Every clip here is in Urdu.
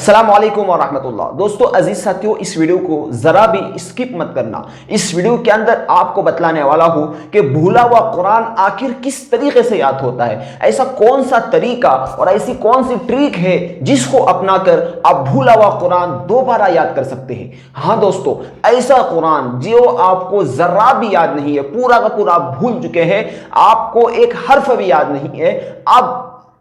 السلام علیکم ورحمۃ اللہ۔ دوستو عزیز ساتھیو، اس ویڈیو کو ذرا بھی اسکپ مت کرنا۔ اس ویڈیو کے اندر آپ کو بتلانے والا ہوں کہ بھولا ہوا قرآن آخر کس طریقے سے یاد ہوتا ہے، ایسا کون سا طریقہ اور ایسی کون سی ٹریک ہے جس کو اپنا کر آپ بھولا ہوا قرآن دوبارہ یاد کر سکتے ہیں۔ ہاں دوستو، ایسا قرآن جو آپ کو ذرا بھی یاد نہیں ہے، پورا کا پورا آپ بھول چکے ہیں، آپ کو ایک حرف بھی یاد نہیں ہے، اب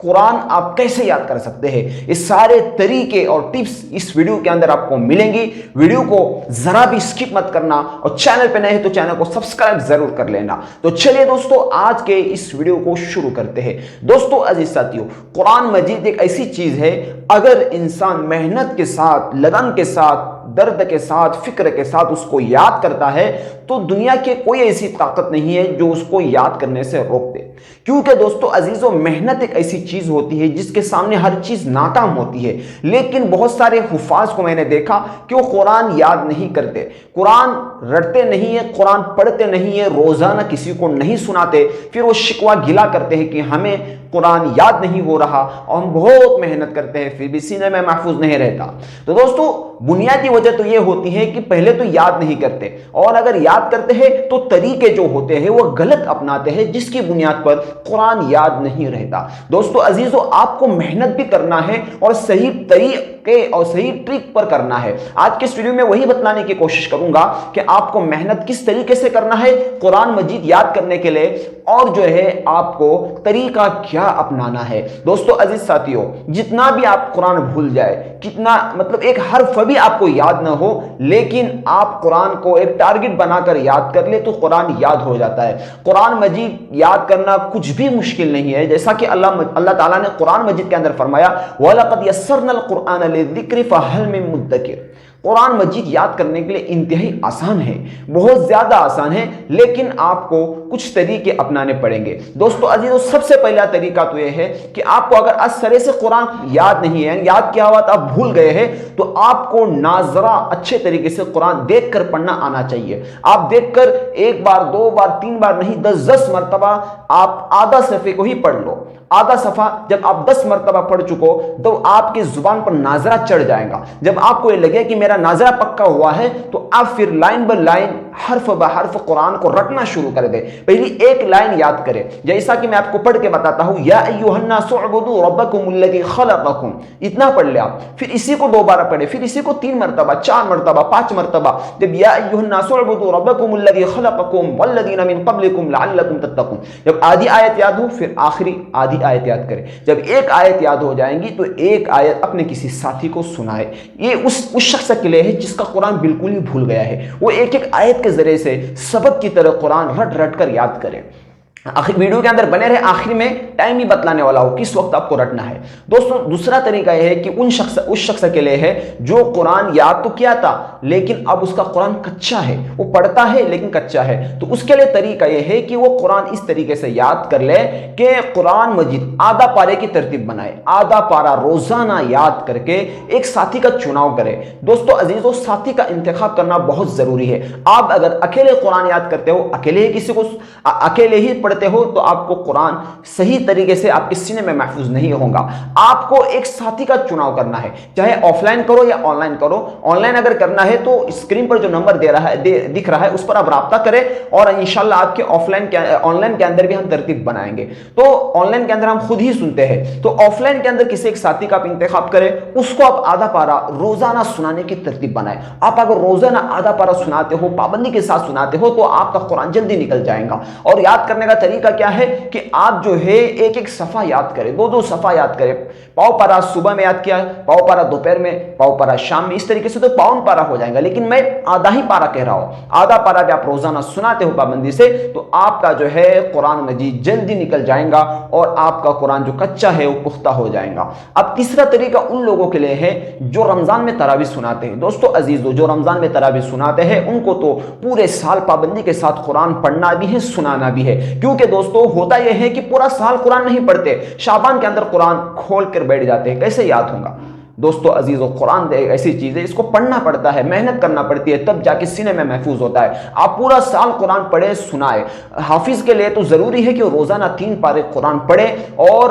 قرآن آپ کیسے یاد کر سکتے ہیں؟ اس سارے طریقے اور ٹپس اس ویڈیو کے اندر آپ کو ملیں گی۔ ویڈیو کو ذرا بھی اسکپ مت کرنا، اور چینل پہ نئے ہیں تو چینل کو سبسکرائب ضرور کر لینا۔ تو چلیے دوستو، آج کے اس ویڈیو کو شروع کرتے ہیں۔ دوستو عزیز ساتھیو، قرآن مجید ایک ایسی چیز ہے، اگر انسان محنت کے ساتھ، لگن کے ساتھ، درد کے ساتھ، فکر کے ساتھ اس کو یاد کرتا ہے تو دنیا کی کوئی ایسی طاقت نہیں ہے جو اس کو یاد کرنے سے روک دے۔ کیونکہ دوستو عزیزو، محنت ایک ایسی چیز ہوتی ہے جس کے سامنے ہر چیز ناکام ہوتی ہے، لیکن بہت سارے حفاظ کو میں نے دیکھا کہ وہ قرآن یاد نہیں کرتے، قرآن رٹتے نہیں ہیں، قرآن پڑھتے نہیں ہیں، روزانہ کسی کو نہیں سناتے، پھر وہ شکوہ گلا کرتے ہیں کہ ہمیں قرآن یاد نہیں ہو رہا اور ہم بہت محنت کرتے ہیں پھر بھی سینے میں محفوظ نہیں رہتا۔ تو دوستو بنیادی وجہ تو یہ ہوتی ہے کہ پہلے تو یاد نہیں کرتے، اور اگر یاد کرتے ہیں تو طریقے جو ہوتے ہیں وہ غلط اپناتے ہیں، جس کی بنیاد پر قرآن یاد نہیں رہتا۔ دوستو عزیزو، آپ کو محنت بھی کرنا ہے اور صحیح طریقے اور صحیح ٹرک پر کرنا ہے۔ آج کے اس ویڈیو میں وہی بتلانے کی کوشش کروں گا کہ آپ کو محنت کس طریقے سے کرنا ہے قرآن مجید یاد کرنے کے لیے، اور جو ہے آپ کو طریقہ کیا اپنانا ہے۔ دوستو عزیز ساتھیو، جتنا بھی آپ قرآن بھول جائے، کتنا مطلب ایک حرف بھی آپ کو یاد نہ ہو، لیکن آپ قرآن کو ایک ٹارگٹ بنا کر یاد کر لے تو قرآن یاد ہو جاتا ہے۔ قرآن مجید یاد کرنا کچھ بھی مشکل نہیں ہے، جیسا کہ اللہ تعالیٰ نے قرآن مجید کے اندر فرمایا وَلَقَدْ يَسَّرْنَا الْقُرْآنَ لِلذِّكْرِ فَهَلْ مِن مُدَّكِرٍ۔ قرآن مجید یاد کرنے کے لیے انتہائی آسان ہے، بہت زیادہ آسان ہے، لیکن آپ کو کچھ طریقے اپنانے پڑیں گے۔ دوستو عزیزو، سب سے پہلا طریقہ تو یہ ہے کہ آپ کو اگر اس سرے سے قرآن یاد نہیں ہے، یاد کیا ہوا تو آپ بھول گئے ہیں، تو آپ کو ناظرہ اچھے طریقے سے قرآن دیکھ کر پڑھنا آنا چاہیے۔ آپ دیکھ کر ایک بار، دو بار، تین بار نہیں، 10 مرتبہ آپ آدھا صفحے کو ہی پڑھ لو۔ آدھا صفحہ جب آپ 10 مرتبہ پڑھ چکو تو آپ کی زبان پر ناظرہ چڑھ جائے گا۔ جب آپ کو یہ لگے کہ میرا ناظرہ پکا ہوا ہے تو آپ پھر لائن بر لائن، حرف بہ حرف قرآن کو رٹنا شروع کر دیں۔ پہلی ایک لائن یاد کریں، جیسا کہ میں آپ کو پڑھ کے بتاتا ہوں، یا ایھا الناس اعبدوا ربکم الذی خلقکم، اتنا پڑھ لے آپ، پھر اسی کو دوبارہ پڑھیں، پھر اسی کو 3 مرتبہ، 4 مرتبہ، 5 مرتبہ۔ جب یا ایھا الناس اعبدوا ربکم الذی خلقکم والذین من قبلکم لعلکم تتقون، جب آدھی آیت یاد ہو پھر آخری آدھی آیت یاد کریں۔ جب ایک آیت یاد ہو جائیں گی تو ایک آیت اپنے کسی ساتھی کو سنائے۔ یہ اس شخص کے لیے ہے جس کا قرآن بالکل ہی بھول گیا ہے، وہ ایک ایک آیت کے ذریعے سے سبق کی طرح قرآن رٹ رٹ کر یاد کرے۔ آخر ویڈیو کے اندر بنے رہے، آخر میں ٹائم ہی بتلانے والا ہو کس وقت آپ کو رٹنا ہے۔ دوستو دوسرا طریقہ یہ ہے کہ اس شخص کے لیے ہے جو قرآن یاد تو کیا تھا لیکن اب اس کا قرآن کچا ہے، وہ پڑھتا ہے لیکن کچا ہے، تو اس کے لیے طریقہ یہ ہے کہ وہ قرآن اس طریقے سے یاد کر لے کہ قرآن مجید آدھا پارے کی ترتیب بنائے، آدھا پارا روزانہ یاد کر کے ایک ساتھی کا چناؤ کرے۔ دوستو عزیزو، ساتھی کا انتخاب کرنا بہت ضروری ہے۔ آپ اگر اکیلے قرآن یاد کرتے ہو، اکیلے ہی کسی کو اکیلے ہی پڑھتے ہو تو آپ کو قرآن صحیح طریقے سے آپ کے سینے میں محفوظ نہیں ہوگا۔ آپ کو ایک ساتھی کا چناؤ کرنا ہے، چاہے آف لائن کرو یا آن لائن کرو۔ آن لائن اگر کرنا ہے تو اسکرین پر جو نمبر دکھ رہا ہے اس پر آپ رابطہ کریں، اور انشاءاللہ آپ کے آن لائن کے اندر بھی ہم ترتیب بنائیں گے۔ تو آن لائن کے اندر ہم خود ہی سنتے ہیں، تو آف لائن کے اندر کسی ایک ساتھی کا آپ انتخاب کریں، اس کو آپ آدھا پارا روزانہ سنانے کی ترتیب بنائیں۔ آپ اگر روزانہ آدھا پارا سناتے ہو، پابندی کے ساتھ سناتے ہو، تو آپ کا قرآن جلدی نکل جائے گا۔ اور یاد کرنے کا طریقہ کیا ہے کہ آپ جو ہے ایک ایک صفحہ یاد کریں، 2 صفحہ یاد کریں۔ پاؤ پارا صبح میں یاد کیا، پاؤ پارا دوپہر میں، پاؤ پارا شام میں، اس طریقے سے تو پاؤن پارا ہو جائے گا، لیکن میں آدھا ہی پارا کہہ رہا ہوں۔ آدھا پارا بھی آپ روزانہ سناتے ہو پابندی سے تو آپ کا جو ہے قرآن مجید جلدی نکل جائے گا، اور آپ کا قرآن جو کچا ہے وہ پختہ ہو جائے گا۔ اب تیسرا طریقہ ان لوگوں کے لیے ہے جو رمضان میں تراویح سناتے ہیں۔ دوستو عزیزو، جو رمضان میں تراویح سناتے ہیں ان کو تو پورے سال پابندی کے ساتھ قرآن پڑھنا بھی ہے، سنانا بھی ہے، کیونکہ دوستو ہوتا یہ ہے کہ پورا سال قرآن نہیں پڑھتے، شعبان کے اندر قرآن کھول کر بیٹھ جاتے ہیں، کیسے یاد ہوگا؟ دوستو عزیزو، قرآن ایسی چیز ہے، اس کو پڑھنا پڑتا ہے، محنت کرنا پڑتی ہے، تب جا کے سینے میں محفوظ ہوتا ہے۔ آپ پورا سال قرآن پڑھے، سنائے۔ حافظ کے لیے تو ضروری ہے کہ وہ روزانہ 3 پارے قرآن پڑھے اور